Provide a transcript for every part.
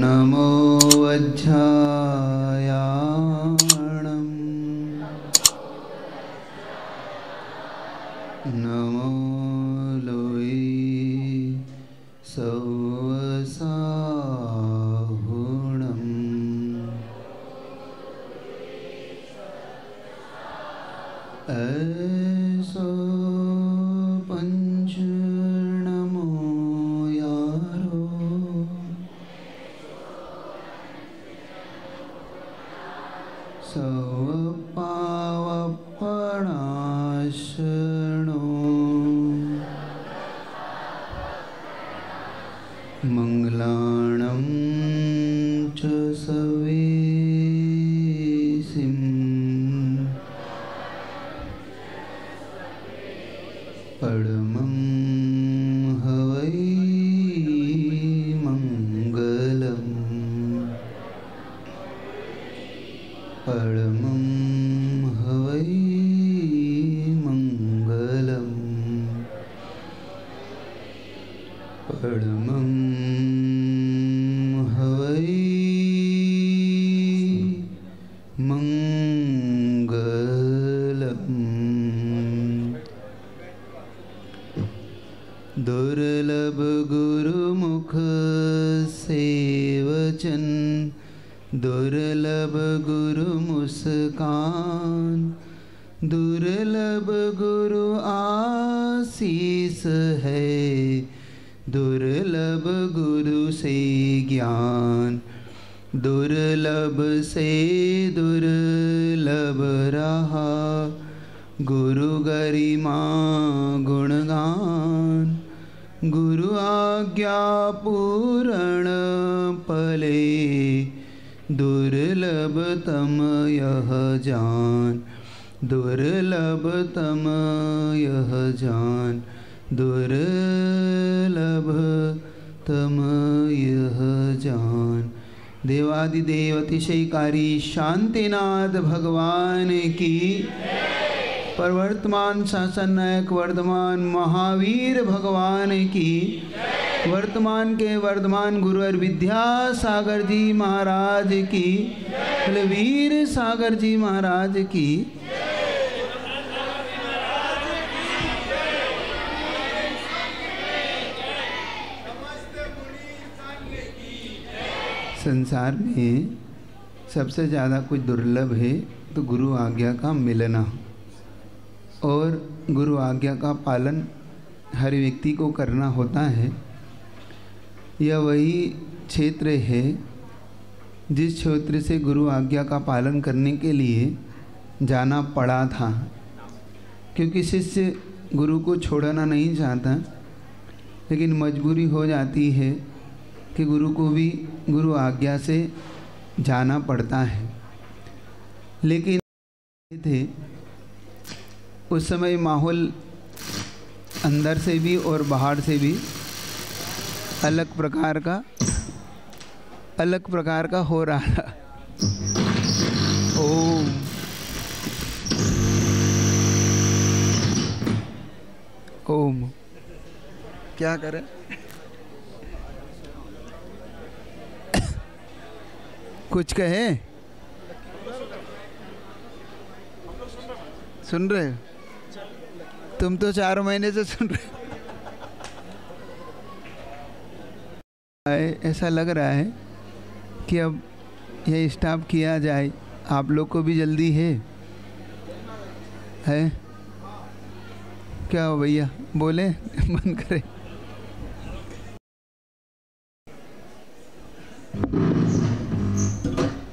नमो वज्रायाणं नमो लोये सवसाहुणं ऐसो पंचनमो यारो सवपावपणाशनो मंगलाणं च सवेसिं परमं हवै मंगलम् परमं हवै मंगलम् परमं हवै मंगलम्। दुर्लभ गुरुमुख सेवचन दुर्लभ गुरु मुस्कान दुर्लभ गुरु आशीष है दुर्लभ गुरु से ज्ञान दुर्लभ से दुर्लभ रहा गुरु गरिमा गुणगान गुरु आज्ञा पूर्ण पले दुर्लभतम यह जान दुर्लभतम यह जान दुर्लभतम यह जान। देवादिदेव अतिशयकारी शांतिनाथ भगवान की प्रवर्तमान शासन नायक वर्धमान महावीर भगवान की वर्तमान के वर्धमान गुरुवर विद्यासागर जी महाराज की वीर सागर जी महाराज की संसार में सबसे ज़्यादा कुछ दुर्लभ है तो गुरु आज्ञा का मिलना और गुरु आज्ञा का पालन हर व्यक्ति को करना होता है। यह वही क्षेत्र है जिस क्षेत्र से गुरु आज्ञा का पालन करने के लिए जाना पड़ा था, क्योंकि शिष्य गुरु को छोड़ना नहीं चाहता, लेकिन मजबूरी हो जाती है कि गुरु को भी गुरु आज्ञा से जाना पड़ता है। लेकिन थे उस समय माहौल अंदर से भी और बाहर से भी अलग प्रकार का हो रहा था। ओम ओम क्या करें? कुछ कहे? सुन रहे हो? तुम तो 4 महीने से सुन रहे हो। ऐसा लग रहा है कि अब यह स्टॉप किया जाए। आप लोग को भी जल्दी है क्या हो भैया? बोले मन करे।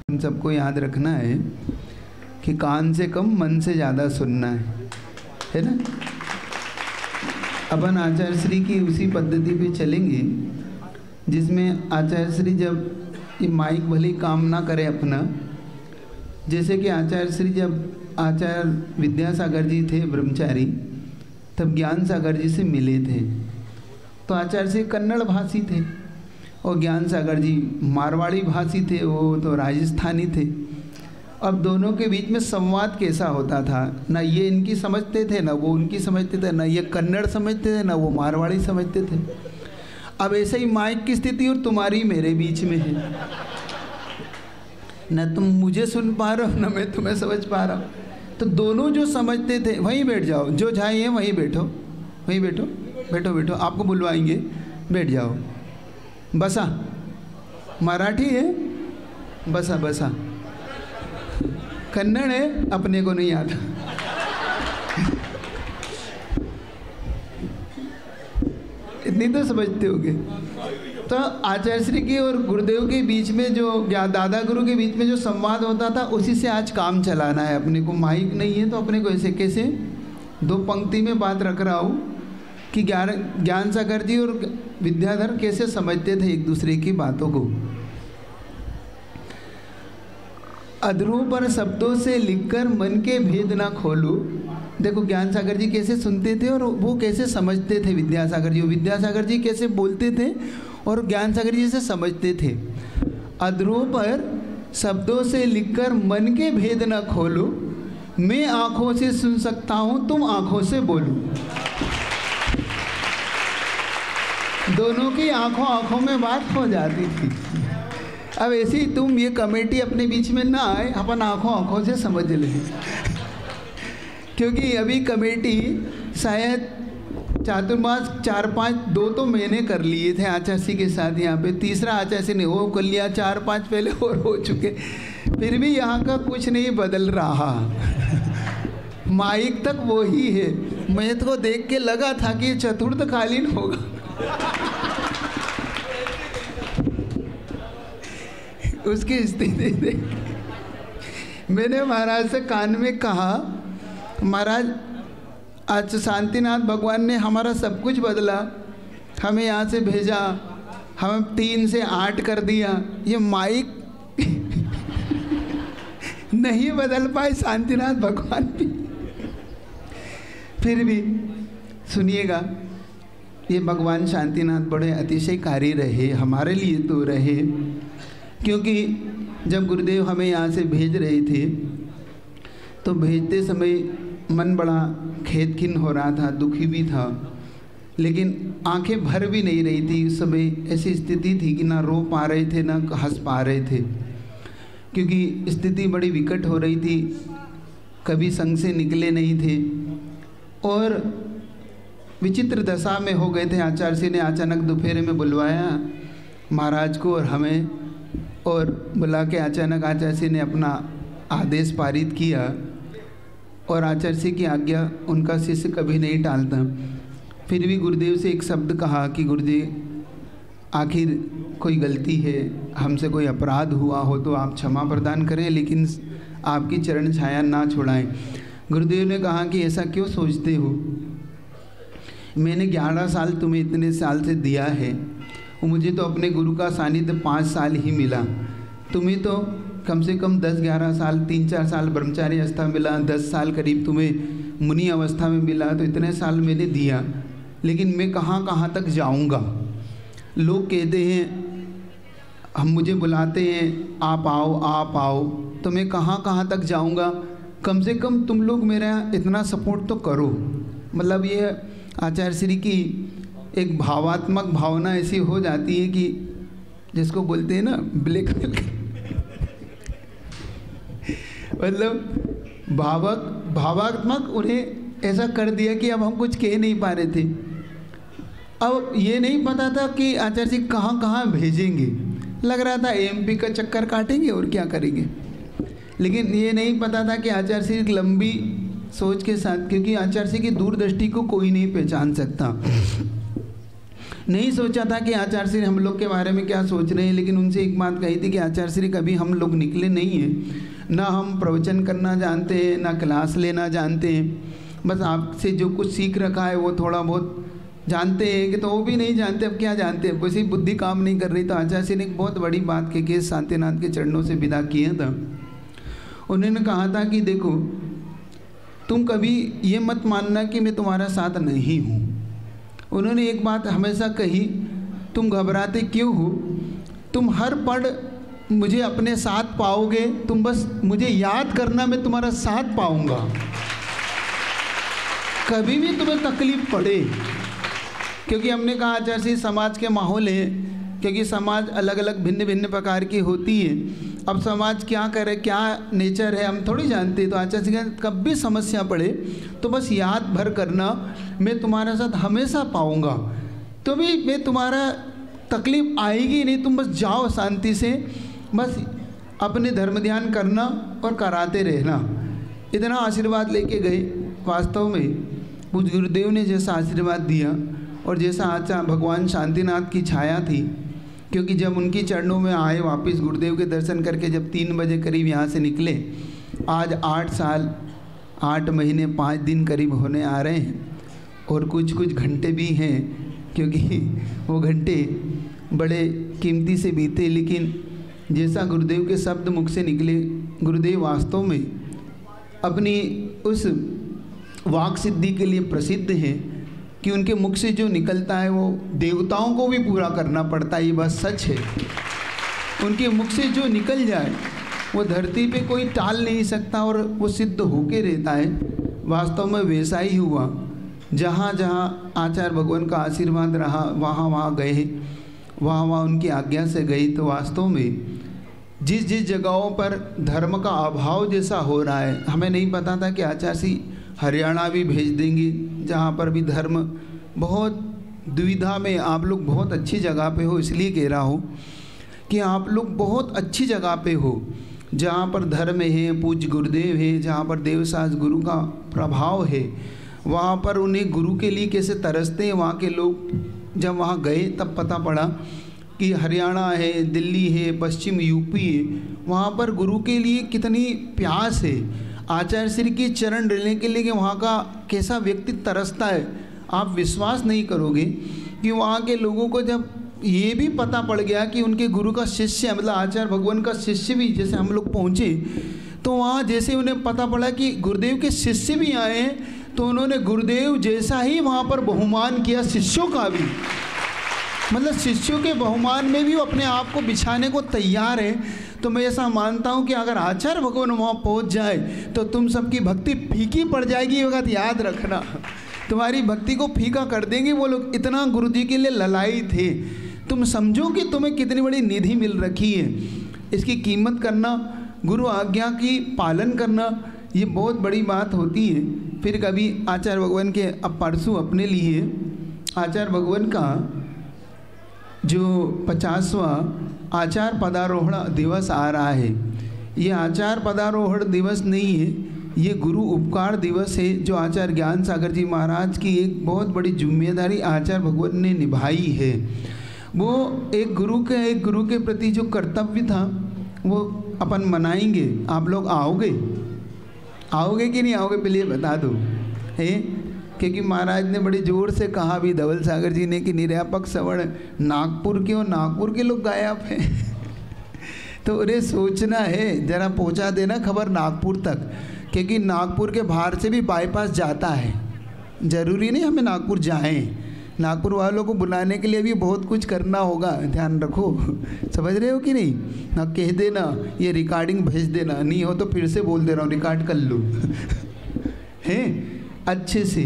हम सबको याद रखना है कि कान से कम मन से ज़्यादा सुनना है ना। अपन आचार्य श्री की उसी पद्धति पे चलेंगे जिसमें आचार्य श्री जब ये माइक भले काम ना करे अपना, जैसे कि आचार्य श्री जब आचार्य विद्यासागर जी थे ब्रह्मचारी, तब ज्ञान सागर जी से मिले थे। तो आचार्य श्री कन्नड़ भाषी थे और ज्ञान सागर जी मारवाड़ी भाषी थे, वो तो राजस्थानी थे। अब दोनों के बीच में संवाद कैसा होता था, ना ये इनकी समझते थे ना वो उनकी समझते थे, ना ये कन्नड़ समझते थे ना वो मारवाड़ी समझते थे। अब ऐसे ही माइक की स्थिति और तुम्हारी मेरे बीच में है, न तुम मुझे सुन पा रहे हो न मैं तुम्हें समझ पा रहा हूँ। तो दोनों जो समझते थे वहीं बैठ जाओ, जो झाई है वहीं बैठो, वहीं बैठो, बैठो बैठो, आपको बुलवाएंगे, बैठ जाओ। बसा मराठी है, बसा बसा। कन्नड़ है, अपने को नहीं आता। इतनी तो समझते होगे। तो आचार्य श्री की और गुरुदेव के बीच में जो दादा गुरु के बीच में जो संवाद होता था, उसी से आज काम चलाना है। अपने को माइक नहीं है तो अपने को ऐसे कैसे दो पंक्ति में बात रख रहा हूँ कि ज्ञान सागर जी और विद्याधर कैसे समझते थे एक दूसरे की बातों को। अधरों पर शब्दों से लिखकर मन के भेद ना खोलूं। देखो ज्ञान सागर जी कैसे सुनते थे और वो कैसे समझते थे विद्यासागर जी, विद्यासागर जी कैसे बोलते थे और ज्ञान सागर जी से समझते थे। अधरों पर शब्दों से लिखकर मन के भेद न खोलो, मैं आंखों से सुन सकता हूँ, तुम आंखों से बोलो। दोनों की आंखों आंखों में बात हो जाती थी। अब ऐसे ही तुम ये कमेटी अपने बीच में ना आए, अपन आंखों आंखों से समझ लें। क्योंकि अभी कमेटी शायद चातुर्मास 4-5 तो मैंने कर लिए थे आचार्य के साथ, यहाँ पे तीसरा आचार्य ने वो कर लिया, 4-5 पहले और हो चुके, फिर भी यहाँ का कुछ नहीं बदल रहा। माइक तक वो ही है। मैं तो देख के लगा था कि चतुर्थकालीन होगा। उसकी स्थिति देख मैंने महाराज से कान में कहा, महाराज आज शांतिनाथ भगवान ने हमारा सब कुछ बदला, हमें यहाँ से भेजा, हम 3 से 8 कर दिया, ये माइक नहीं बदल पाए शांतिनाथ भगवान भी। फिर भी सुनिएगा, ये भगवान शांतिनाथ बड़े अतिशयकारी रहे, हमारे लिए तो रहे। क्योंकि जब गुरुदेव हमें यहाँ से भेज रहे थे तो भेजते समय मन बड़ा खेद खिन्न हो रहा था, दुखी भी था, लेकिन आंखें भर भी नहीं रही थी। उस समय ऐसी स्थिति थी कि ना रो पा रहे थे ना हंस पा रहे थे, क्योंकि स्थिति बड़ी विकट हो रही थी, कभी संग से निकले नहीं थे और विचित्र दशा में हो गए थे। आचार्य जी ने अचानक दोपहर में बुलवाया महाराज को और हमें, और बुला के अचानक आचार्य जी ने अपना आदेश पारित किया। और आचार्य जी की आज्ञा उनका शिष्य कभी नहीं टालता। फिर भी गुरुदेव से एक शब्द कहा कि गुरुदेव आखिर कोई गलती है, हमसे कोई अपराध हुआ हो तो आप क्षमा प्रदान करें, लेकिन आपकी चरण छाया ना छोड़ाएं। गुरुदेव ने कहा कि ऐसा क्यों सोचते हो, मैंने 11 साल तुम्हें इतने साल से दिया है, मुझे तो अपने गुरु का सानिध्य 5 साल ही मिला, तुम्हें तो कम से कम 10-11 साल 3-4 साल ब्रह्मचारी अवस्था मिला, 10 साल करीब तुम्हें मुनि अवस्था में मिला, तो इतने साल मैंने दिया, लेकिन मैं कहाँ कहाँ तक जाऊँगा। लोग कहते हैं, हम मुझे बुलाते हैं आप आओ, तो मैं कहाँ कहाँ तक जाऊँगा। कम से कम तुम लोग मेरा इतना सपोर्ट तो करो। मतलब ये आचार्य श्री की एक भावात्मक भावना ऐसी हो जाती है कि जिसको बोलते हैं ना ब्लैकमेल, मतलब भावात्मक उन्हें ऐसा कर दिया कि अब हम कुछ कह नहीं पा रहे थे। अब ये नहीं पता था कि आचार्य जी कहाँ कहाँ भेजेंगे, लग रहा था एमपी का चक्कर काटेंगे और क्या करेंगे, लेकिन ये नहीं पता था कि आचार्य जी एक लंबी सोच के साथ, क्योंकि आचार्य जी की दूरदृष्टि को कोई नहीं पहचान सकता। नहीं सोचा था कि आचार्य श्री हम लोग के बारे में क्या सोच रहे हैं, लेकिन उनसे एक बात कही थी कि आचार्य श्री कभी हम लोग निकले नहीं हैं, ना हम प्रवचन करना जानते हैं, ना क्लास लेना जानते हैं, बस आपसे जो कुछ सीख रखा है वो थोड़ा बहुत जानते हैं, कि तो वो भी नहीं जानते, अब क्या जानते हैं, वैसे बुद्धि काम नहीं कर रही। तो आचार्य श्री ने एक बहुत बड़ी बात कह के शांतिनाथ के चरणों से विदा किया था। उन्होंने कहा था कि देखो, तुम कभी ये मत मानना कि मैं तुम्हारा साथ नहीं हूँ। उन्होंने एक बात हमेशा कही, तुम घबराते क्यों हो, तुम हर पल मुझे अपने साथ पाओगे, तुम बस मुझे याद करना, मैं तुम्हारा साथ पाऊंगा। कभी भी तुम्हें तकलीफ पड़े क्योंकि हमने कहा आचार्य श्री समाज के माहौल है, क्योंकि समाज अलग अलग भिन्न भिन्न प्रकार की होती है। अब समाज क्या करे, क्या नेचर है, हम थोड़ी जानते। तो आचार्य श्री कहते कब भी समस्या पड़े तो बस याद भर करना, मैं तुम्हारे साथ हमेशा पाऊँगा, तो भी मैं तुम्हारा तकलीफ आएगी नहीं, तुम बस जाओ शांति से, बस अपने धर्म ध्यान करना और कराते रहना। इतना आशीर्वाद लेके गए। वास्तव में पूज्य गुरुदेव ने जैसा आशीर्वाद दिया और जैसा आचार्य भगवान शांतिनाथ की छाया थी, क्योंकि जब उनकी चरणों में आए वापस गुरुदेव के दर्शन करके जब 3 बजे करीब यहाँ से निकले, आज 8 साल 8 महीने 5 दिन करीब होने आ रहे हैं और कुछ कुछ घंटे भी हैं, क्योंकि वो घंटे बड़े कीमती से बीते। लेकिन जैसा गुरुदेव के शब्द मुख से निकले, गुरुदेव वास्तव में अपनी उस वाक सिद्धि के लिए प्रसिद्ध हैं कि उनके मुख से जो निकलता है वो देवताओं को भी पूरा करना पड़ता है, ये बात सच है। उनके मुख से जो निकल जाए वो धरती पे कोई टाल नहीं सकता और वो सिद्ध होके रहता है। वास्तव में वैसा ही हुआ। जहाँ जहाँ आचार्य भगवान का आशीर्वाद रहा वहाँ वहाँ गए, वहाँ वहाँ उनकी आज्ञा से गई। तो वास्तव में जिस जिस जगहों पर धर्म का अभाव जैसा हो रहा है, हमें नहीं पता था कि आचार्य श्री हरियाणा भी भेज देंगे, जहाँ पर भी धर्म बहुत दुविधा में। आप लोग बहुत अच्छी जगह पे हो, इसलिए कह रहा हूँ कि आप लोग बहुत अच्छी जगह पे हो, जहाँ पर धर्म है, पूज्य गुरुदेव है, जहाँ पर देवसास गुरु का प्रभाव है, वहाँ पर उन्हें गुरु के लिए कैसे तरसते हैं वहाँ के लोग। जब वहाँ गए तब पता पड़ा कि हरियाणा है, दिल्ली है, पश्चिम यूपी है, वहाँ पर गुरु के लिए कितनी प्यास है, आचार्य श्री की चरण लेने के लिए कि वहाँ का कैसा व्यक्ति तरसता है। आप विश्वास नहीं करोगे कि वहाँ के लोगों को जब ये भी पता पड़ गया कि उनके गुरु का शिष्य मतलब आचार्य भगवान का शिष्य भी, जैसे हम लोग पहुँचे तो वहाँ जैसे उन्हें पता पड़ा कि गुरुदेव के शिष्य भी आए हैं, तो उन्होंने गुरुदेव जैसा ही वहाँ पर बहुमान किया शिष्यों का भी। मतलब शिष्यों के बहुमान में भी वो अपने आप को बिछाने को तैयार है। तो मैं ऐसा मानता हूँ कि अगर आचार्य भगवान वहाँ पहुँच जाए तो तुम सबकी भक्ति फीकी पड़ जाएगी। ये बात याद रखना, तुम्हारी भक्ति को फीका कर देंगे वो लोग। इतना गुरु जी के लिए ललाई थे। तुम समझो कि तुम्हें कितनी बड़ी निधि मिल रखी है। इसकी कीमत करना, गुरु आज्ञा की पालन करना, ये बहुत बड़ी बात होती है। फिर कभी आचार्य भगवान के अब परसों अपने लिए आचार्य भगवान का जो 50वां आचार्य पदारोहण दिवस आ रहा है। ये आचार्य पदारोहण दिवस नहीं है, ये गुरु उपकार दिवस है, जो आचार्य ज्ञान सागर जी महाराज की एक बहुत बड़ी जिम्मेदारी आचार्य भगवान ने निभाई है। वो एक गुरु के प्रति जो कर्तव्य था वो अपन मनाएंगे। आप लोग आओगे कि नहीं आओगे पहले बता दो है, क्योंकि महाराज ने बड़े जोर से कहा भी, धवल सागर जी ने, कि निरापक श्रवण नागपुर के, और नागपुर के लोग गायब हैं तो उन्हें सोचना है, जरा पहुंचा देना खबर नागपुर तक, क्योंकि नागपुर के बाहर से भी बाईपास जाता है। ज़रूरी नहीं हमें नागपुर जाएं, नागपुर वालों को बुलाने के लिए भी बहुत कुछ करना होगा, ध्यान रखो। समझ रहे हो कि नहीं? ना कह देना ये रिकॉर्डिंग भेज देना, नहीं हो तो फिर से बोल दे रहा हूँ रिकॉर्ड कर लो हैं अच्छे से,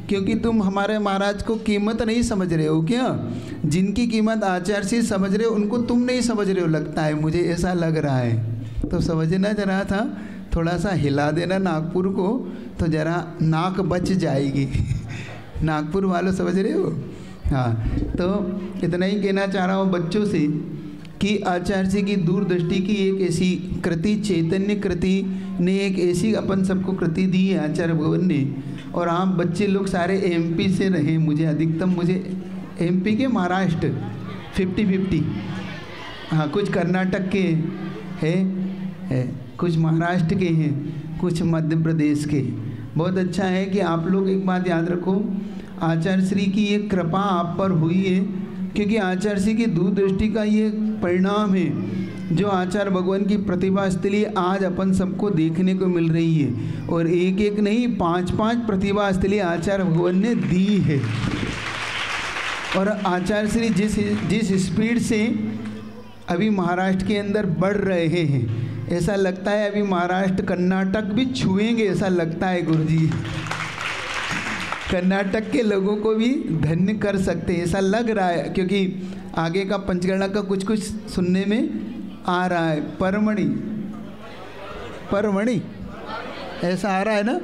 क्योंकि तुम हमारे महाराज को कीमत नहीं समझ रहे हो क्या? जिनकी कीमत आचार्य से समझ रहे हो उनको तुम नहीं समझ रहे हो, लगता है मुझे ऐसा लग रहा है। तो समझना जरा था, थोड़ा सा हिला देना नागपुर को तो जरा नाक बच जाएगी नागपुर वालों समझ रहे हो? हाँ, तो इतना ही कहना चाह रहा हूँ बच्चों से कि आचार्य जी की दूरदृष्टि की एक ऐसी कृति, चैतन्य कृति ने एक ऐसी अपन सबको कृति दी है आचार्य भगवान ने। और आप बच्चे लोग सारे एमपी से रहे, मुझे एमपी के महाराष्ट्र 50-50, हाँ कुछ कर्नाटक के है, कुछ महाराष्ट्र के हैं, कुछ मध्य प्रदेश के। बहुत अच्छा है कि आप लोग एक बात याद रखो, आचार्य श्री की ये कृपा आप पर हुई है, क्योंकि आचार्य श्री की दूरदृष्टि का ये परिणाम है जो आचार्य भगवान की प्रतिभा स्थली आज अपन सबको देखने को मिल रही है। और एक एक नहीं 5-5 प्रतिभा स्थली आचार्य भगवान ने दी है। और आचार्य श्री जिस स्पीड से अभी महाराष्ट्र के अंदर बढ़ रहे हैं, ऐसा लगता है अभी महाराष्ट्र कर्नाटक भी छुएंगे, ऐसा लगता है गुरुजी कर्नाटक के लोगों को भी धन्य कर सकते हैं, ऐसा लग रहा है, क्योंकि आगे का पंचगणना का कुछ कुछ सुनने में आ रहा है। परमणि ऐसा आ रहा है ना,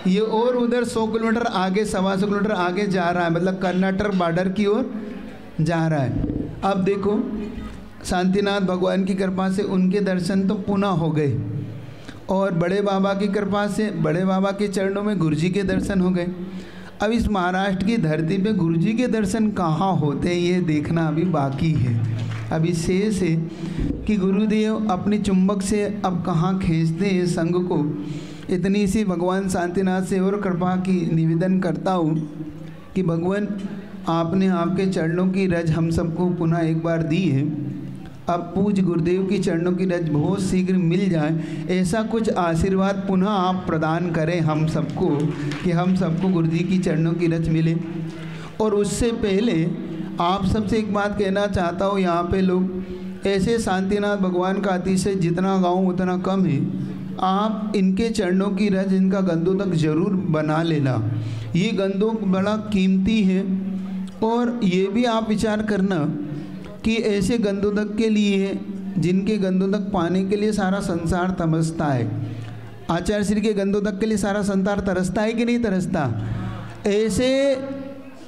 ये और उधर 100 किलोमीटर आगे, 125 किलोमीटर आगे जा रहा है, मतलब कर्नाटक बॉर्डर की ओर जा रहा है। अब देखो शांतिनाथ भगवान की कृपा से उनके दर्शन तो पुनः हो गए, और बड़े बाबा की कृपा से बड़े बाबा के चरणों में गुरुजी के दर्शन हो गए। अब इस महाराष्ट्र की धरती पे गुरुजी के दर्शन कहाँ होते हैं ये देखना अभी बाकी है। अभी शेष है कि गुरुदेव अपनी चुंबक से अब कहाँ खींचते हैं संघ को। इतनी सी भगवान शांतिनाथ से और कृपा की निवेदन करता हूँ कि भगवान आपने आपके चरणों की रज हम सबको पुनः एक बार दी है। अब पूज्य गुरुदेव की चरणों की रज बहुत शीघ्र मिल जाए, ऐसा कुछ आशीर्वाद पुनः आप प्रदान करें हम सबको, कि हम सबको गुरुजी की चरणों की रज मिले। और उससे पहले आप सबसे एक बात कहना चाहता हूँ, यहाँ पे लोग ऐसे शांतिनाथ भगवान का अतिशय जितना गाऊँ उतना कम है। आप इनके चरणों की रज, इनका गंदोदक जरूर बना लेना। ये गंदोदक बड़ा कीमती है, और ये भी आप विचार करना कि ऐसे गंदोदक के लिए, जिनके गंदोदक पाने के लिए सारा संसार तरसता है। आचार्य श्री के गंदोदक के लिए सारा संसार तरसता है कि नहीं तरसता? ऐसे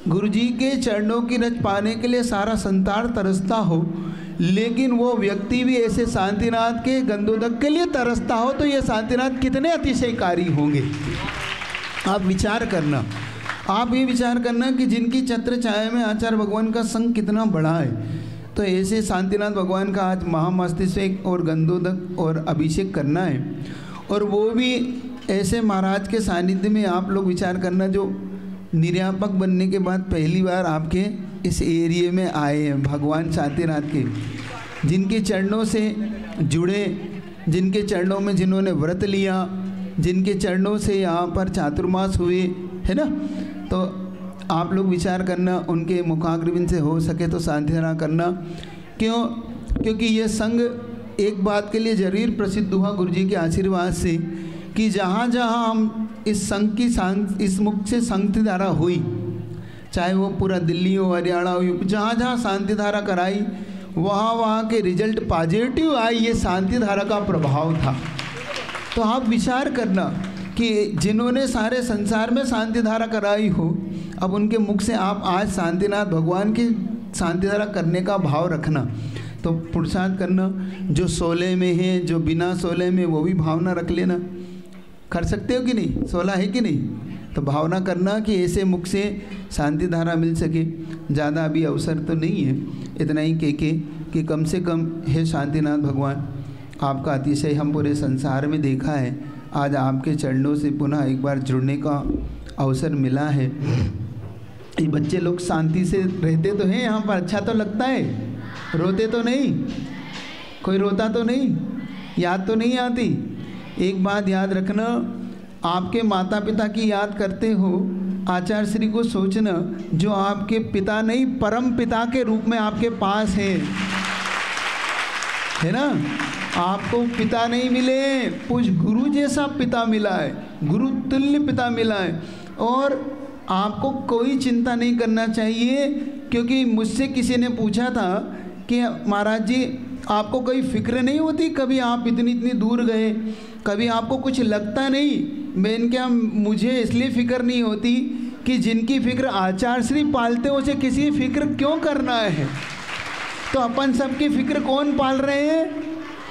गुरुजी के चरणों की रज पाने के लिए सारा संसार तरसता हो, लेकिन वो व्यक्ति भी ऐसे शांतिनाथ के गंदोदक के लिए तरसता हो, तो ये शांतिनाथ कितने अतिशयकारी होंगे। आप विचार करना, आप ये विचार करना कि जिनकी छत्र छाया में आचार्य भगवान का संग कितना बड़ा है। तो ऐसे शांतिनाथ भगवान का आज महामस्तिष्क और गंदोदक और अभिषेक करना है, और वो भी ऐसे महाराज के सानिध्य में। आप लोग विचार करना, जो निर्यापक बनने के बाद पहली बार आपके इस एरिए में आए हैं भगवान शांतिनाथ के, जिनके चरणों से जुड़े, जिनके चरणों में जिन्होंने व्रत लिया, जिनके चरणों से यहाँ पर चातुर्मास हुए, है ना। तो आप लोग विचार करना, उनके मुखाग्रविंद से हो सके तो शांतिधारा करना। क्योंकि ये संघ एक बात के लिए जरूर प्रसिद्ध हुआ गुरुजी के आशीर्वाद से, कि जहाँ जहाँ हम इस संघ की इस मुख से शांतिधारा हुई, चाहे वो पूरा दिल्ली हो, हरियाणा हो, जहाँ जहाँ शांतिधारा कराई, वहाँ के रिजल्ट पॉजिटिव आई। ये शांतिधारा का प्रभाव था। तो आप विचार करना कि जिन्होंने सारे संसार में शांतिधारा कराई हो, अब उनके मुख से आप आज शांतिनाथ भगवान की शांतिधारा करने का भाव रखना। तो पुरुषार्थ करना, जो 16 में है, जो बिना 16 में, वो भी भावना रख लेना। कर सकते हो कि नहीं? 16 है कि नहीं? तो भावना करना कि ऐसे मुख से शांतिधारा मिल सके। ज़्यादा अभी अवसर तो नहीं है, इतना ही कि कम से कम हे शांतिनाथ भगवान, आपका अतिशय हम पूरे संसार में देखा है। आज आपके चरणों से पुनः एक बार जुड़ने का अवसर मिला है। ये बच्चे लोग शांति से रहते तो हैं यहाँ पर, अच्छा तो लगता है, रोते तो नहीं, कोई रोता तो नहीं, याद तो नहीं आती। एक बात याद रखना, आपके माता पिता की याद करते हो, आचार्य श्री को सोचना, जो आपके पिता नहीं परम पिता के रूप में आपके पास है ना। आपको पिता नहीं मिले, कुछ गुरु जैसा पिता मिला है, गुरु तुल्य पिता मिला है। और आपको कोई चिंता नहीं करना चाहिए, क्योंकि मुझसे किसी ने पूछा था कि महाराज जी आपको कोई फिक्र नहीं होती, कभी आप इतनी दूर गए, कभी आपको कुछ लगता नहीं? मैंने क्या, मुझे इसलिए फिक्र नहीं होती कि जिनकी फिक्र आचार्य श्री पालते उसे किसी फिक्र क्यों करना है। तो अपन सबकी फिक्र कौन पाल रहे हैं?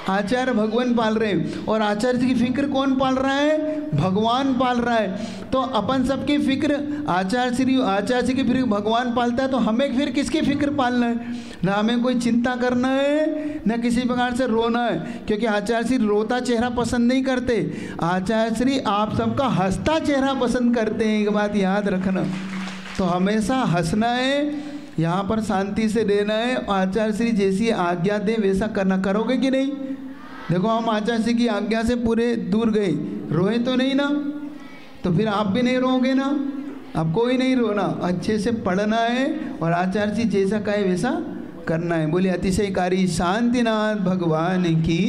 आचार्य भगवान पाल रहे हैं। और आचार्य जी की फिक्र कौन पाल रहा है? भगवान पाल रहा है। तो अपन सबकी फिक्र आचार्य जी की फिक्र भगवान पालता है, तो हमें फिर किसकी फिक्र पालना है? ना हमें कोई चिंता करना है, ना किसी प्रकार से रोना है, क्योंकि आचार्य श्री रोता चेहरा पसंद नहीं करते। आचार्य श्री आप सबका हंसता चेहरा पसंद करते हैं, एक बात याद रखना। तो हमेशा हंसना है, यहाँ पर शांति से रहना है। आचार्य श्री जैसी आज्ञा दे वैसा करना। करोगे कि नहीं? देखो हम आचार्य श्री की आज्ञा से पूरे दूर गए, रोए तो नहीं ना, तो फिर आप भी नहीं रोगे ना। अब कोई नहीं रोना, अच्छे से पढ़ना है और आचार्य जी जैसा कहे वैसा करना है। बोले अतिशयकारी शांतिनाथ भगवान की।